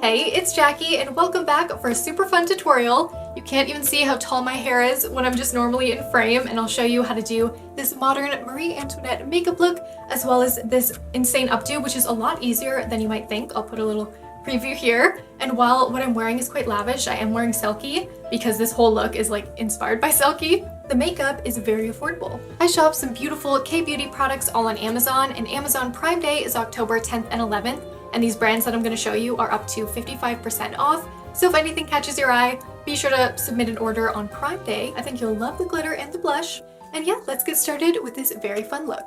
Hey, it's Jackie and welcome back for a super fun tutorial. You can't even see how tall my hair is when I'm just normally in frame, and I'll show you how to do this modern Marie Antoinette makeup look as well as this insane updo, which is a lot easier than you might think. I'll put a little preview here. And while what I'm wearing is quite lavish, I am wearing Selkie because this whole look is like inspired by Selkie. The makeup is very affordable. I shopped some beautiful K-beauty products all on Amazon, and Amazon Prime Day is October 10th and 11th. And these brands that I'm going to show you are up to 55% off. So if anything catches your eye, be sure to submit an order on Prime Day. I think you'll love the glitter and the blush. And yeah, let's get started with this very fun look.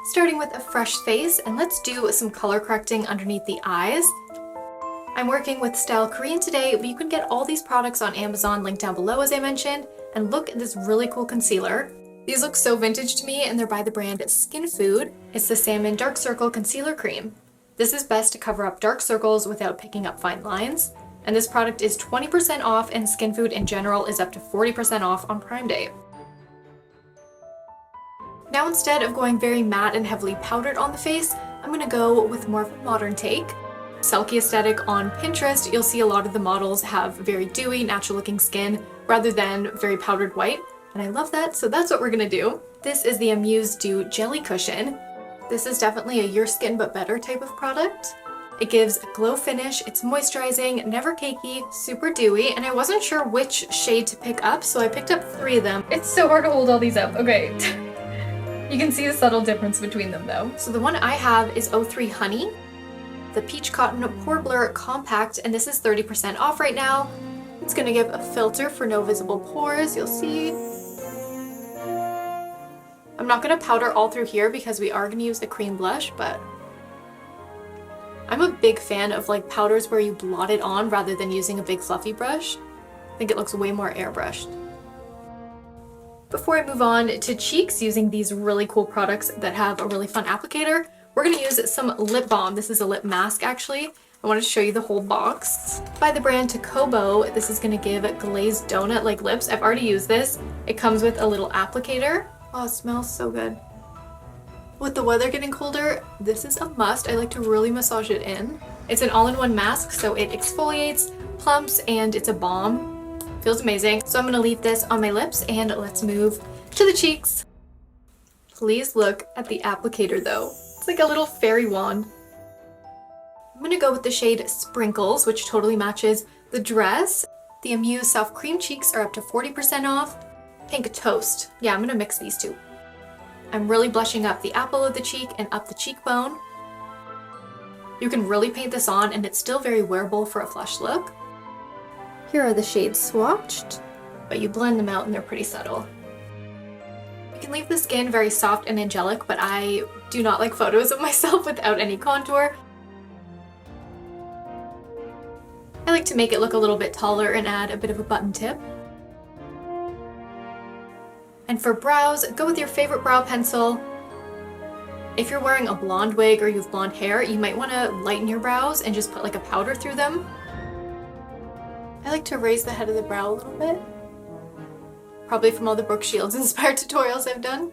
Starting with a fresh face, and let's do some color correcting underneath the eyes. I'm working with Style Korean today, but you can get all these products on Amazon, linked down below as I mentioned. And look at this really cool concealer. These look so vintage to me, and they're by the brand Skinfood. It's the Salmon Darkcircle Concealer Cream. This is best to cover up dark circles without picking up fine lines. And this product is 20% off, and Skinfood in general is up to 40% off on Prime Day. Now instead of going very matte and heavily powdered on the face, I'm going to go with more of a modern take. Selkie aesthetic on Pinterest, you'll see a lot of the models have very dewy, natural looking skin rather than very powdered white. And I love that, so that's what we're going to do. This is the Amuse Dew Jelly Cushion. This is definitely a your skin but better type of product. It gives a glow finish, it's moisturizing, never cakey, super dewy, and I wasn't sure which shade to pick up, so I picked up 3 of them. It's so hard to hold all these up. Okay. You can see the subtle difference between them though. So the one I have is 03 Honey, the Peach Cotton Pore Blur Compact, and this is 30% off right now. It's gonna give a filter for no visible pores, you'll see. I'm not going to powder all through here because we are going to use a cream blush, but I'm a big fan of like powders where you blot it on rather than using a big fluffy brush. I think it looks way more airbrushed. Before I move on to cheeks using these really cool products that have a really fun applicator, we're going to use some lip balm. This is a lip mask actually. I wanted to show you the whole box. By the brand Tocobo, this is going to give glazed donut-like lips. I've already used this. It comes with a little applicator. Oh, it smells so good. With the weather getting colder, this is a must. I like to really massage it in. It's an all-in-one mask, so it exfoliates, plumps, and it's a balm. Feels amazing. So I'm gonna leave this on my lips, and let's move to the cheeks. Please look at the applicator though. It's like a little fairy wand. I'm gonna go with the shade Sprinkles, which totally matches the dress. The Amuse Self Cream Cheeks are up to 40% off. Pink Toast. Yeah, I'm gonna mix these two. I'm really blushing up the apple of the cheek and up the cheekbone. You can really paint this on and it's still very wearable for a flush look. Here are the shades swatched, but you blend them out and they're pretty subtle. You can leave the skin very soft and angelic, but I do not like photos of myself without any contour. I like to make it look a little bit taller and add a bit of a button tip. And for brows, go with your favorite brow pencil. If you're wearing a blonde wig or you have blonde hair, you might want to lighten your brows and just put like a powder through them. I like to raise the head of the brow a little bit. Probably from all the Brooke Shields inspired tutorials I've done.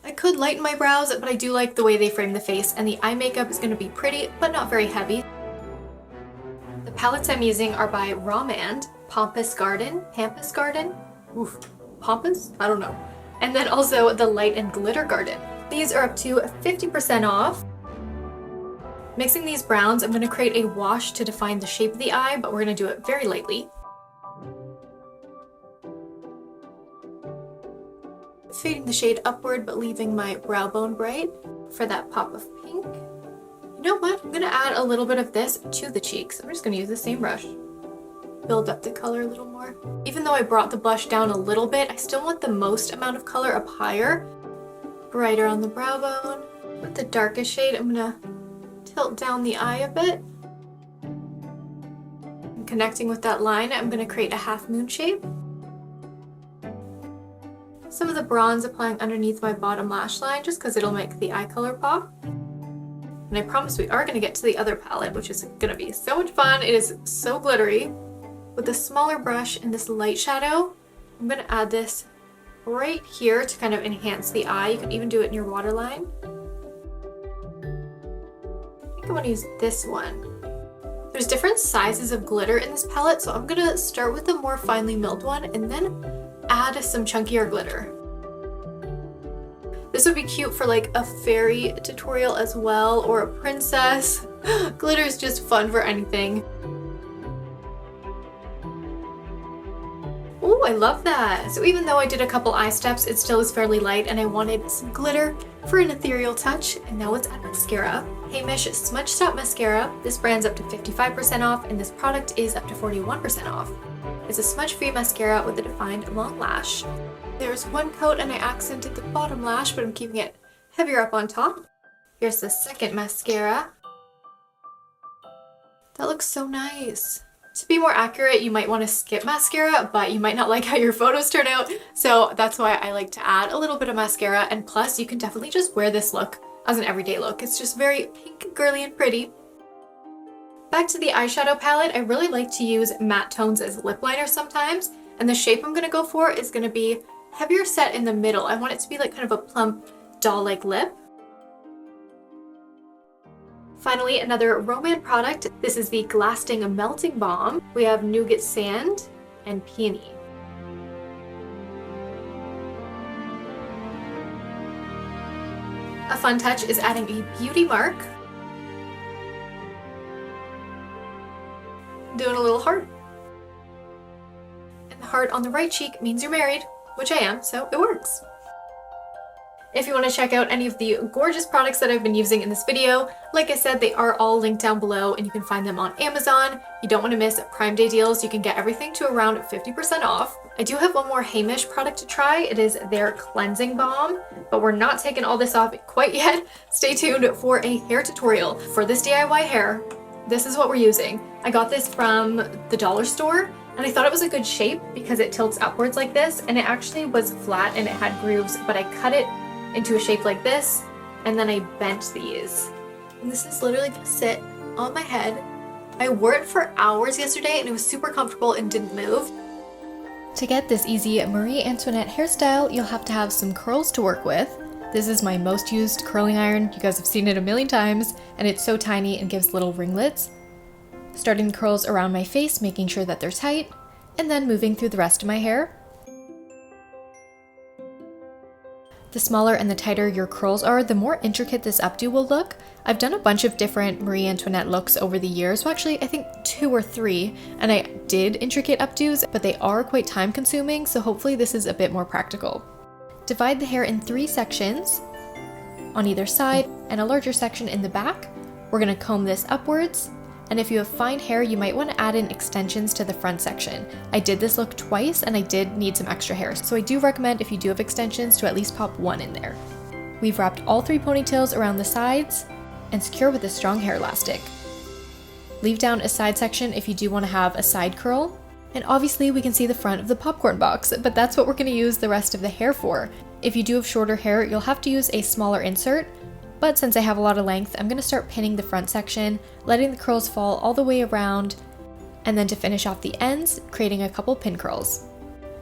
I could lighten my brows, but I do like the way they frame the face, and the eye makeup is going to be pretty, but not very heavy. The palettes I'm using are by Rom&nd, Pampas Garden. Oof. Pampas? I don't know. And then also the Light and Glitter Garden. These are up to 50% off. Mixing these browns, I'm going to create a wash to define the shape of the eye, but we're going to do it very lightly. Fading the shade upward, but leaving my brow bone bright for that pop of pink. You know what? I'm going to add a little bit of this to the cheeks. I'm just going to use the same brush. Build up the color a little more. Even though I brought the blush down a little bit, I still want the most amount of color up higher. Brighter on the brow bone. With the darkest shade, I'm gonna tilt down the eye a bit. And connecting with that line, I'm gonna create a half moon shape. Some of the bronze applying underneath my bottom lash line just because it'll make the eye color pop. And I promise we are gonna get to the other palette, which is gonna be so much fun. It is so glittery. With a smaller brush and this light shadow, I'm going to add this right here to kind of enhance the eye. You can even do it in your waterline. I think I want to use this one. There's different sizes of glitter in this palette, so I'm gonna start with the more finely milled one and then add some chunkier glitter. This would be cute for like a fairy tutorial as well, or a princess. Glitter is just fun for anything. Oh, I love that. So even though I did a couple eye steps, it still is fairly light and I wanted some glitter for an ethereal touch. And now let's add mascara. Heimish Smudge Stop Mascara. This brand's up to 55% off and this product is up to 41% off. It's a smudge-free mascara with a defined long lash. There's one coat and I accented the bottom lash, but I'm keeping it heavier up on top. Here's the second mascara. That looks so nice. To be more accurate, you might want to skip mascara, but you might not like how your photos turn out. So that's why I like to add a little bit of mascara. And plus, you can definitely just wear this look as an everyday look. It's just very pink, girly, and pretty. Back to the eyeshadow palette, I really like to use matte tones as lip liner sometimes. And the shape I'm going to go for is going to be heavier set in the middle. I want it to be like kind of a plump, doll-like lip. Finally, another Rom&nd product. This is the Glasting Melting Balm. We have Nougat Sand and Peony. A fun touch is adding a beauty mark. Doing a little heart. And the heart on the right cheek means you're married, which I am, so it works. If you want to check out any of the gorgeous products that I've been using in this video, like I said, they are all linked down below and you can find them on Amazon. You don't want to miss Prime Day deals. You can get everything to around 50% off. I do have one more Heimish product to try. It is their cleansing balm, but we're not taking all this off quite yet. Stay tuned for a hair tutorial. For this DIY hair, this is what we're using. I got this from the dollar store and I thought it was a good shape because it tilts upwards like this, and it actually was flat and it had grooves, but I cut it into a shape like this, and then I bent these. And this is literally gonna sit on my head. I wore it for hours yesterday and it was super comfortable and didn't move. To get this easy Marie Antoinette hairstyle, you'll have to have some curls to work with. This is my most used curling iron. You guys have seen it a million times, and it's so tiny and gives little ringlets. Starting the curls around my face, making sure that they're tight, and then moving through the rest of my hair. The smaller and the tighter your curls are, the more intricate this updo will look. I've done a bunch of different Marie Antoinette looks over the years. Well, actually, I think 2 or 3, and I did intricate updos, but they are quite time consuming, so hopefully this is a bit more practical. Divide the hair in 3 sections on either side and a larger section in the back. We're gonna comb this upwards. And if you have fine hair, you might want to add in extensions to the front section. I did this look twice and I did need some extra hair, so I do recommend if you do have extensions to at least pop 1 in there. We've wrapped all 3 ponytails around the sides and secure with a strong hair elastic. Leave down a side section if you do want to have a side curl. And obviously we can see the front of the popcorn box, but that's what we're going to use the rest of the hair for. If you do have shorter hair, you'll have to use a smaller insert. But since I have a lot of length, I'm going to start pinning the front section, letting the curls fall all the way around, and then to finish off the ends, creating a couple pin curls.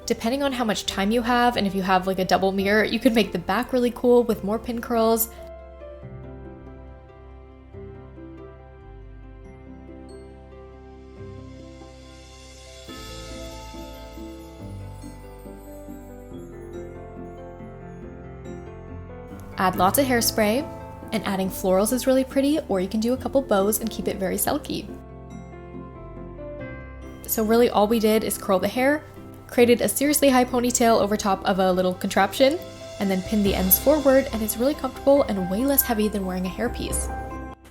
Depending on how much time you have, and if you have like a double mirror, you could make the back really cool with more pin curls. Add lots of hairspray. And adding florals is really pretty, or you can do a couple bows and keep it very silky. So really all we did is curl the hair, created a seriously high ponytail over top of a little contraption, and then pinned the ends forward, and it's really comfortable and way less heavy than wearing a hairpiece.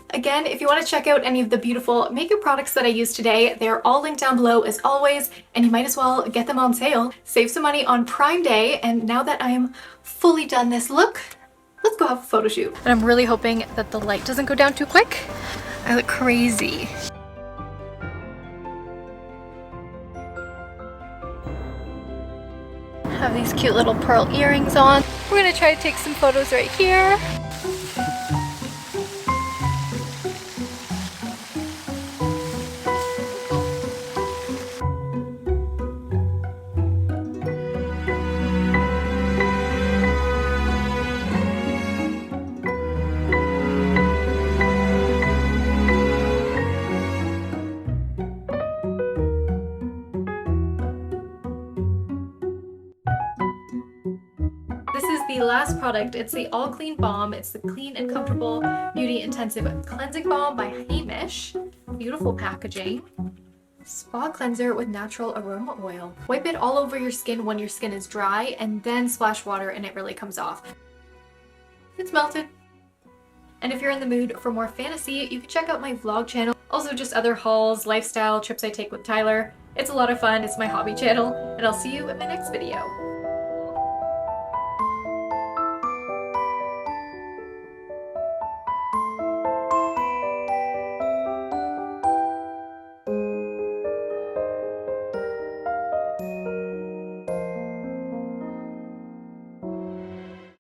Again, if you want to check out any of the beautiful makeup products that I used today, they're all linked down below as always, and you might as well get them on sale. Save some money on Prime Day, and now that I am fully done this look, let's go have a photo shoot. And I'm really hoping that the light doesn't go down too quick. I look crazy. Have these cute little pearl earrings on. We're gonna try to take some photos right here. last product, it's the All Clean Balm. It's the Clean and Comfortable Beauty Intensive Cleansing Balm by Heimish. Beautiful packaging. Spa cleanser with natural aroma oil. Wipe it all over your skin when your skin is dry and then splash water and it really comes off. It's melted. And if you're in the mood for more fantasy, you can check out my vlog channel. Also just other hauls, lifestyle, trips I take with Tyler. It's a lot of fun. It's my hobby channel. And I'll see you in my next video.